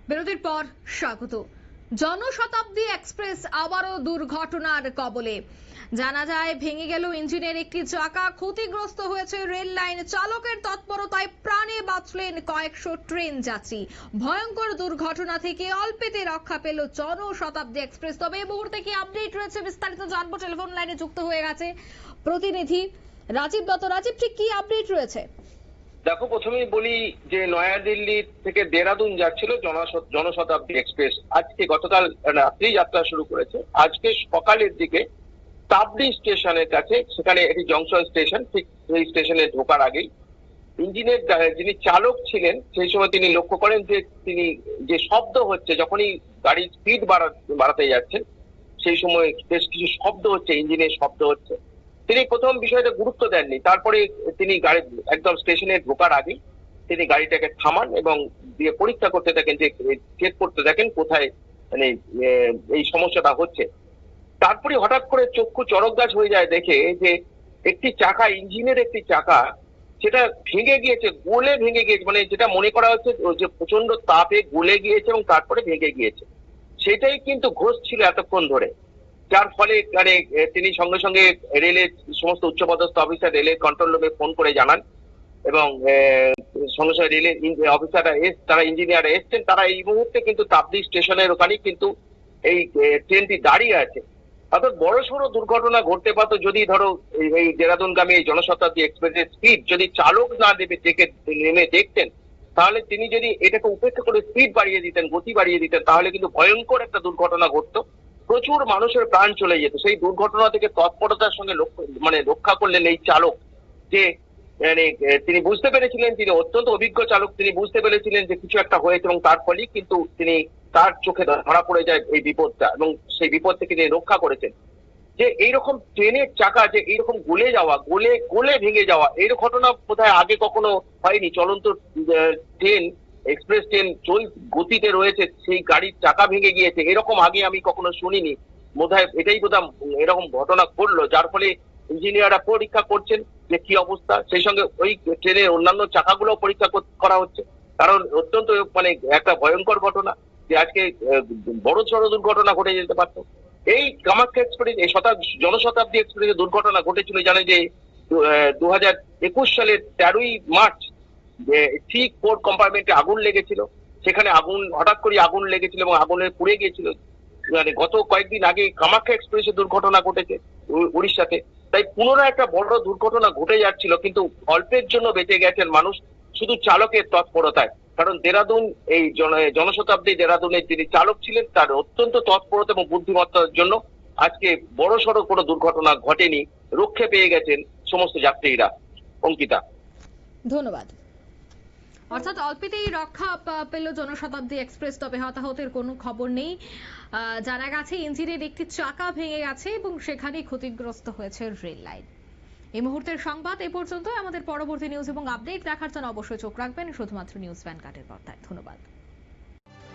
বিরতির পর স্বাগত। জনশতাব্দী এক্সপ্রেস আবারও দুর্ঘটনার কবলে। জানা যায় ভেঙে গেল ইঞ্জিনের একটি চাকা, ক্ষতিগ্রস্ত হয়েছে রেল লাইন। চালকের তৎপরতায় প্রাণে বাঁচলেন কয়েকশো ট্রেন যাত্রী। ভয়ঙ্কর দুর্ঘটনা থেকে অল্পেতে রক্ষা পেল জনশতাব্দী এক্সপ্রেস। তবে এই মুহূর্তে কি আপডেট রয়েছে বিস্তারিত জানবো। টেলিফোন লাইনে যুক্ত হয়ে গেছে প্রতিনিধি রাজীব দত্ত। রাজীব, ঠিক কি আপডেট রয়েছে? দেখো, প্রথমেই বলি যে নয়াদিল্লি থেকে দেরাদুন যাচ্ছিল জনশতাব্দী এক্সপ্রেস। আজকে গতকাল রাত্রি যাত্রা শুরু করেছে। আজকে সকালের দিকে তাবড়ি স্টেশনের কাছে, সেখানে এটি জংশন স্টেশন, ঠিক সেই স্টেশনে ঢোকার আগেই ইঞ্জিনের যিনি চালক ছিলেন সেই সময় তিনি লক্ষ্য করেন যে তিনি যে শব্দ হচ্ছে, যখনই গাড়ির স্পিড বাড়াতে যাচ্ছেন সেই সময় বেশ কিছু শব্দ হচ্ছে, ইঞ্জিনের শব্দ হচ্ছে। তিনি প্রথম বিষয়টা গুরুত্ব দেননি। তারপরে তিনি গাড়ি একদম স্টেশনে ঢোকার আগেই তিনি গাড়িটাকে থামান এবং দিয়ে পরীক্ষা করতে থাকেন, যে চেক করতে থাকেন কোথায় মানে এই সমস্যাটা হচ্ছে। তারপরে হঠাৎ করে চক্ষু চড়ক গাছ হয়ে যায় দেখে যে একটি চাকা, ইঞ্জিনের একটি চাকা, সেটা ভেঙে গিয়েছে, গলে ভেঙে গিয়েছে। মানে যেটা মনে করা হচ্ছে যে প্রচন্ড তাপে গলে গিয়েছে এবং তারপরে ভেঙে গিয়েছে। সেটাই কিন্তু ঘষছিল এতক্ষণ ধরে, যার ফলে মানে তিনি সঙ্গে সঙ্গে রেলের সমস্ত উচ্চপদস্থ অফিসার রেলের কন্ট্রোল রুমে ফোন করে জানান এবং সঙ্গে সঙ্গে রেলের অফিসাররা তারা ইঞ্জিনিয়াররা এসছেন। তারা এই মুহূর্তে কিন্তু তাবড়ি স্টেশনের ওখানে কিন্তু এই ট্রেনটি দাঁড়িয়ে আছে। অর্থাৎ বড় সড়ো দুর্ঘটনা ঘটতে পারতো যদি ধরো এই দেরাদুনগামী এই জনশতাব্দী এক্সপ্রেসের স্পিড যদি চালক না নেমে দেখতেন, তাহলে তিনি যদি এটাকে উপেক্ষা করে স্পিড বাড়িয়ে দিতেন, গতি বাড়িয়ে দিতেন, তাহলে কিন্তু ভয়ঙ্কর একটা দুর্ঘটনা ঘটতো। প্রচুর মানুষের প্রাণ চলে যেত। সেই দুর্ঘটনা থেকে তৎপরতার সঙ্গে রক্ষা করলেন এই চালক। যে মানে তিনি বুঝতে পেরেছিলেন, তিনি অত্যন্ত অভিজ্ঞ চালক, তিনি বুঝতে পেরেছিলেন যে কিছু একটা হয়েছে এবং তার ফলেই কিন্তু তিনি তার চোখে ধরা পড়ে যায় এই বিপদটা এবং সেই বিপদ থেকে তিনি রক্ষা করেছেন। যে এইরকম ট্রেনের চাকা যে এইরকম গলে যাওয়া, গলে ভেঙে যাওয়া, এর ঘটনা বোধহয় আগে কখনো হয়নি। চলন্ত ট্রেন, এক্সপ্রেস ট্রেন গতিতে রয়েছে, সেই গাড়ির চাকা ভেঙে গিয়েছে, এরকম আগে আমি কখনো শুনিনি। বোধহয় এটাই বোধহয় এরকম ঘটনা ঘটলো, যার ফলে ইঞ্জিনিয়াররা পরীক্ষা করছেন যে কি অবস্থা। সেই সঙ্গে ওই ট্রেনের অন্যান্য চাকাগুলো পরীক্ষা করা হচ্ছে, কারণ অত্যন্ত মানে একটা ভয়ঙ্কর ঘটনা যে আজকে বড় সড় দুর্ঘটনা ঘটে যেতে পারতো। এই কামাখ্যা এক্সপ্রেস, এই জনশতাব্দী এক্সপ্রেসে দুর্ঘটনা ঘটেছিল জানে যে 2021 সালের 13ই মার্চ ঠিক ফোর্থ কম্পার্টমেন্টে আগুন লেগেছিল। সেখানে হঠাৎ করে আগুন লেগেছিল এবং আগুনে পুড়ে গিয়েছিল। মানে গত কয়েকদিন আগে কামাখ্যা এক্সপ্রেসে দুর্ঘটনা ঘটেছে উড়িষ্যাতে। তাই পুনরায় একটা বড় দুর্ঘটনা ঘটে যাচ্ছিল, কিন্তু অল্পের জন্য বেঁচে গেছেন মানুষ শুধু চালকের তৎপরতায়। কারণ দেরাদুন এই জনশতাব্দী দেরাদুনের যিনি চালক ছিলেন তার অত্যন্ত তৎপরতা এবং বুদ্ধিমত্তার জন্য আজকে বড় সড়ো কোনো দুর্ঘটনা ঘটেনি, রক্ষে পেয়ে গেছেন সমস্ত যাত্রীরা। অঙ্কিতা, ধন্যবাদ। অর্থাৎ অল্পেতেই রক্ষা পেল জনশতাব্দী এক্সপ্রেস। তবে হতাহতের কোনো খবর নেই। জানা গেছে ইঞ্জিনের একটি চাকা ভেঙে গেছে এবং সেখানেই ক্ষতিগ্রস্ত হয়েছে রেল লাইন। এই মুহূর্তের সংবাদ এ পর্যন্ত। আমাদের পরবর্তী নিউজ এবং আপডেট দেখার জন্য অবশ্যই চোখ রাখবেন শুধুমাত্র নিউজ ভ্যানগার্ডের পর্দায়। ধন্যবাদ।